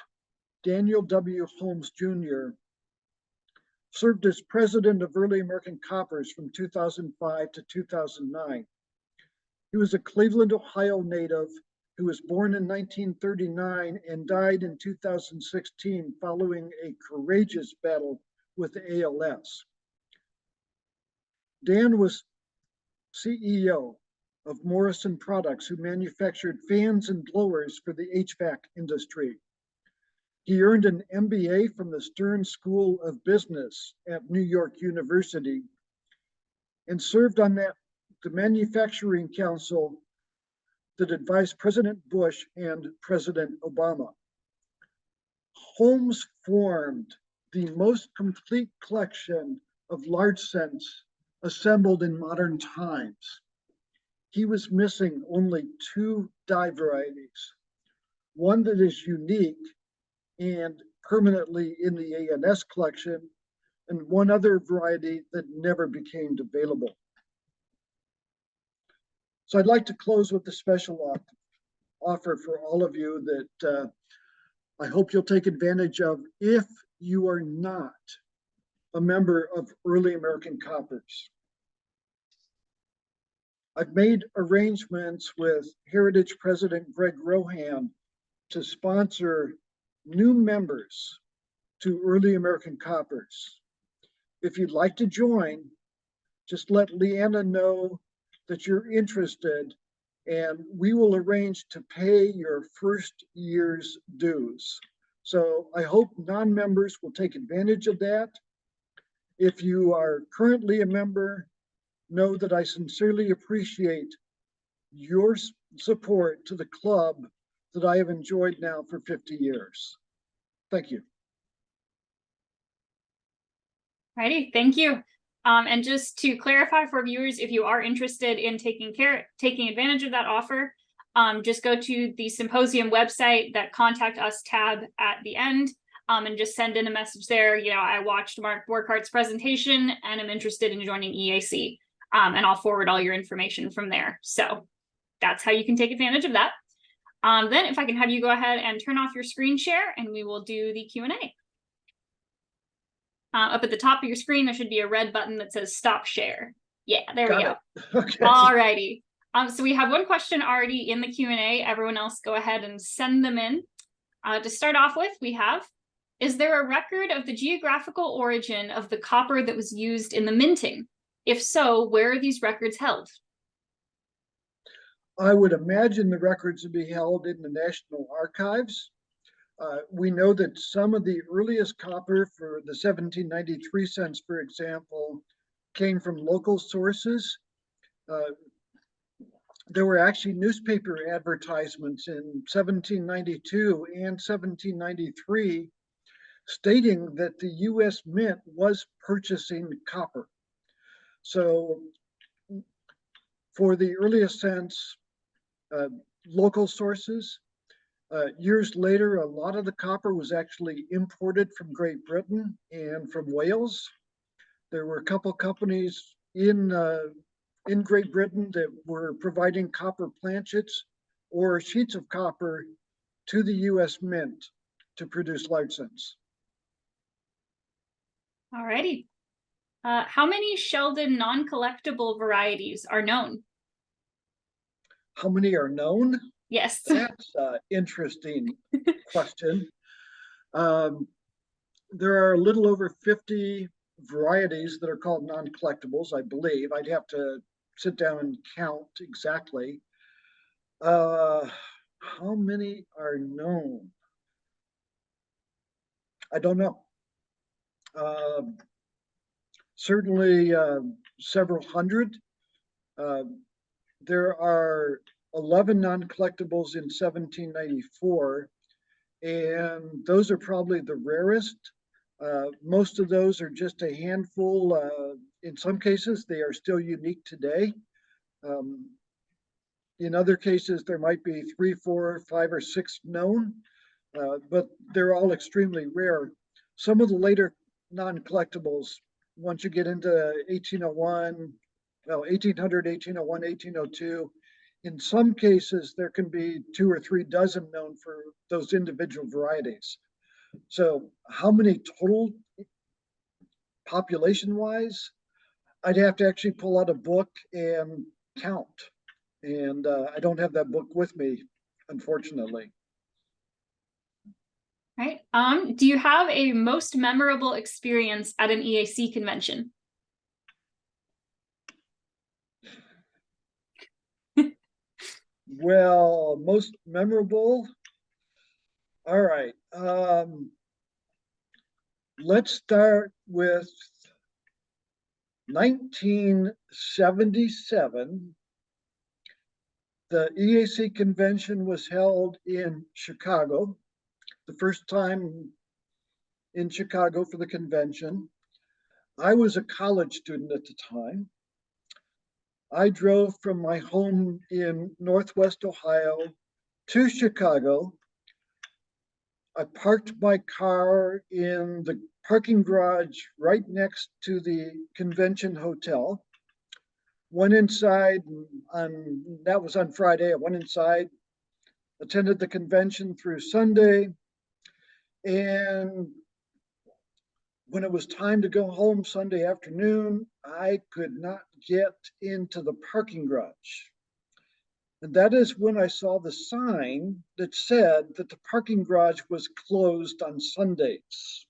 Daniel W. Holmes Jr., served as president of Early American Coppers from 2005 to 2009. He was a Cleveland, Ohio native who was born in 1939 and died in 2016 following a courageous battle with ALS. Dan was CEO of Morrison Products, who manufactured fans and blowers for the HVAC industry. He earned an MBA from the Stern School of Business at New York University and served on the Manufacturing Council that advised President Bush and President Obama. Holmes formed the most complete collection of large cents assembled in modern times. He was missing only two die varieties, one that is unique and permanently in the ANS collection, and one other variety that never became available. So I'd like to close with a special offer for all of you that I hope you'll take advantage of if you are not a member of Early American Coppers. I've made arrangements with Heritage President Greg Rohan to sponsor new members to Early American Coppers. If you'd like to join, just let Leanna know that you're interested, and we will arrange to pay your first year's dues. So I hope non-members will take advantage of that. If you are currently a member, know that I sincerely appreciate your support to the club that I have enjoyed now for 50 years. Thank you. Righty, thank you. And just to clarify for viewers, if you are interested in taking advantage of that offer, just go to the symposium website, that Contact Us tab at the end, and just send in a message there. You know, I watched Mark Borckardt's presentation and I'm interested in joining EAC, and I'll forward all your information from there. So that's how you can take advantage of that. Then if I can have you go ahead and turn off your screen share, and we will do the Q&A. Up at the top of your screen, there should be a red button that says stop share. Yeah, there we go. Okay. All righty. So we have one question already in the Q&A. Everyone else go ahead and send them in. To start off with, we have, is there a record of the geographical origin of the copper that was used in the minting? If so, where are these records held? I would imagine the records would be held in the National Archives. We know that some of the earliest copper for the 1793 cents, for example, came from local sources. There were actually newspaper advertisements in 1792 and 1793 stating that the US Mint was purchasing copper. So for the earliest cents, local sources. Years later, a lot of the copper was actually imported from Great Britain and from Wales. There were a couple companies in Great Britain that were providing copper planchets or sheets of copper to the US Mint to produce large cents. All righty. How many Sheldon non-collectible varieties are known? How many are known? Yes. That's an interesting question. There are a little over 50 varieties that are called non-collectibles, I believe. I'd have to sit down and count exactly. How many are known? I don't know. Certainly several hundred. There are 11 non-collectibles in 1794, and those are probably the rarest. Most of those are just a handful. In some cases, they are still unique today. In other cases, there might be 3, 4, 5, or 6 known, but they're all extremely rare. Some of the later non-collectibles, once you get into 1801, well, 1800, 1801, 1802, in some cases, there can be 2 or 3 dozen known for those individual varieties. So how many total population-wise? I'd have to actually pull out a book and count. And I don't have that book with me, unfortunately. Right. Do you have a most memorable experience at an EAC convention? Well, most memorable. All right. Let's start with 1977. The EAC convention was held in Chicago, the first time in Chicago for the convention. I was a college student at the time. I drove from my home in Northwest Ohio to Chicago. I parked my car in the parking garage right next to the convention hotel. Went inside, that was on Friday. I went inside, attended the convention through Sunday, and when it was time to go home Sunday afternoon, I could not get into the parking garage. And that is when I saw the sign that said that the parking garage was closed on Sundays.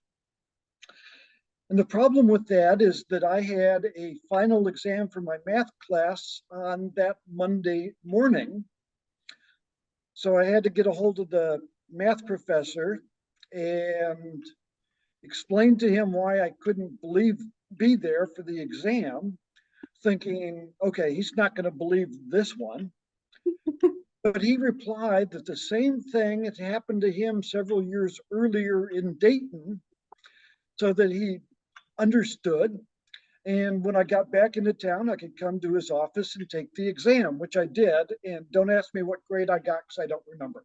And the problem with that is that I had a final exam for my math class on that Monday morning. So I had to get a hold of the math professor and explain to him why I couldn't be there for the exam, thinking, okay, he's not going to believe this one. But he replied that the same thing had happened to him several years earlier in Dayton, so that he understood. And when I got back into town, I could come to his office and take the exam, which I did. And don't ask me what grade I got because I don't remember.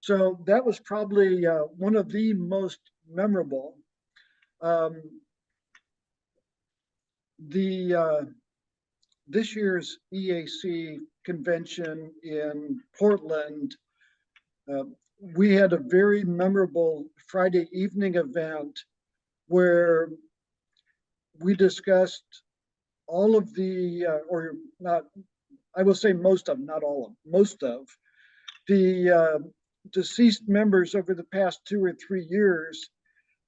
So that was probably one of the most memorable. This year's EAC convention in Portland, we had a very memorable Friday evening event where we discussed all of the, or not, I will say most of, not all of, most of the deceased members over the past 2 or 3 years.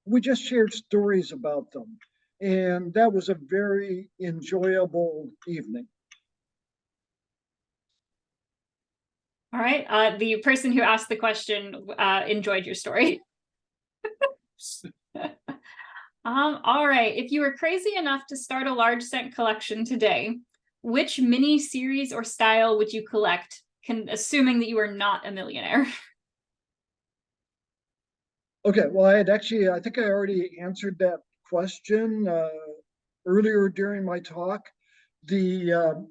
We just shared stories about them. And that was a very enjoyable evening. All right. The person who asked the question enjoyed your story. All right. If you were crazy enough to start a large scent collection today, which mini series or style would you collect, assuming that you are not a millionaire? Okay, well, I think I already answered that question earlier during my talk. The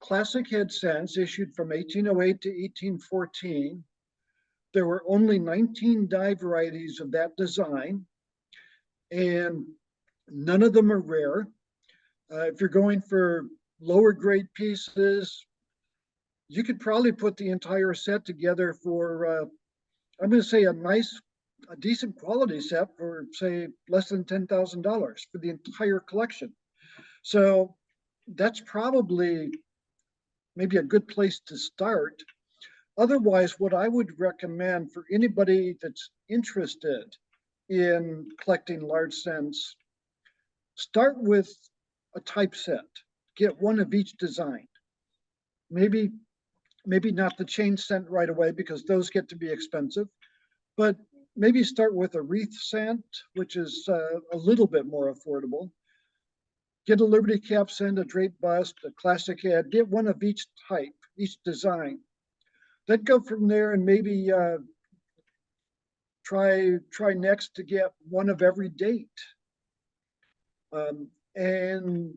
classic head scents issued from 1808 to 1814. There were only 19 dye varieties of that design, and none of them are rare. If you're going for lower grade pieces, you could probably put the entire set together for, I'm going to say a decent quality set for, say, less than $10,000 for the entire collection. So that's probably maybe a good place to start. Otherwise, what I would recommend for anybody that's interested in collecting large scents, start with a typeset. Get one of each design. Maybe not the chain scent right away because those get to be expensive, but maybe start with a wreath scent, which is a little bit more affordable. Get a Liberty Cap scent, a drape bust, a classic head. Get one of each type, each design. Then go from there and maybe try next to get one of every date. And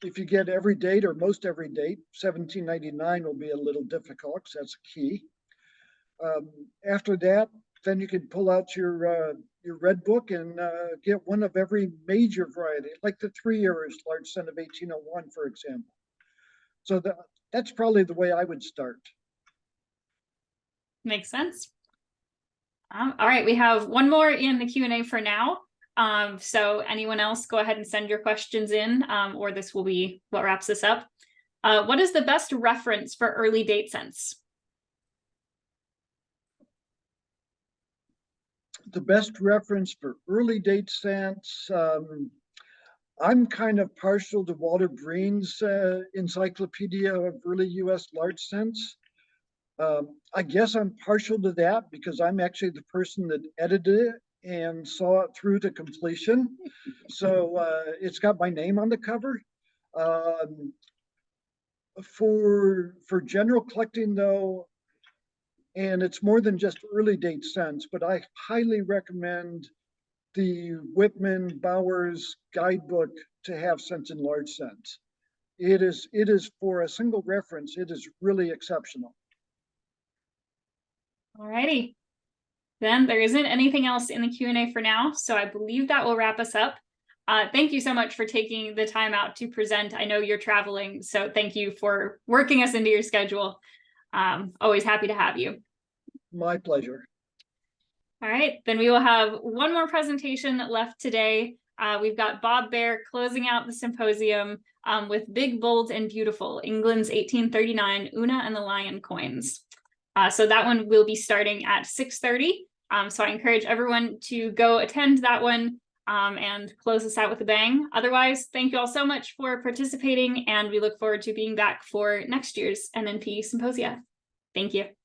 if you get every date or most every date, $17.99 will be a little difficult because that's key. After that, then you can pull out your red book and get one of every major variety, like the 3 years large scent of 1801, for example. So that's probably the way I would start. Makes sense. All right, we have one more in the Q&A for now. So anyone else, go ahead and send your questions in, or this will be what wraps this up. What is the best reference for early date scents? The best reference for early date scents, I'm kind of partial to Walter Breen's Encyclopedia of Early U.S. Large Scents. I guess I'm partial to that because I'm actually the person that edited it and saw it through to completion. So it's got my name on the cover. For general collecting though, and it's more than just early date scents, but I highly recommend the Whitman Bowers guidebook to have scents in large scents. It is for a single reference, it is really exceptional. All righty. Then there isn't anything else in the Q&A for now, so I believe that will wrap us up. Thank you so much for taking the time out to present. I know you're traveling, so thank you for working us into your schedule. Always happy to have you. My pleasure. All right, then we will have one more presentation left today. We've got Bob Bear closing out the symposium with Big, Bold, and Beautiful, England's 1839 Una and the Lion coins. So that one will be starting at 6:30. So I encourage everyone to go attend that one and close us out with a bang. Otherwise, thank you all so much for participating, and we look forward to being back for next year's NNP Symposia. Thank you.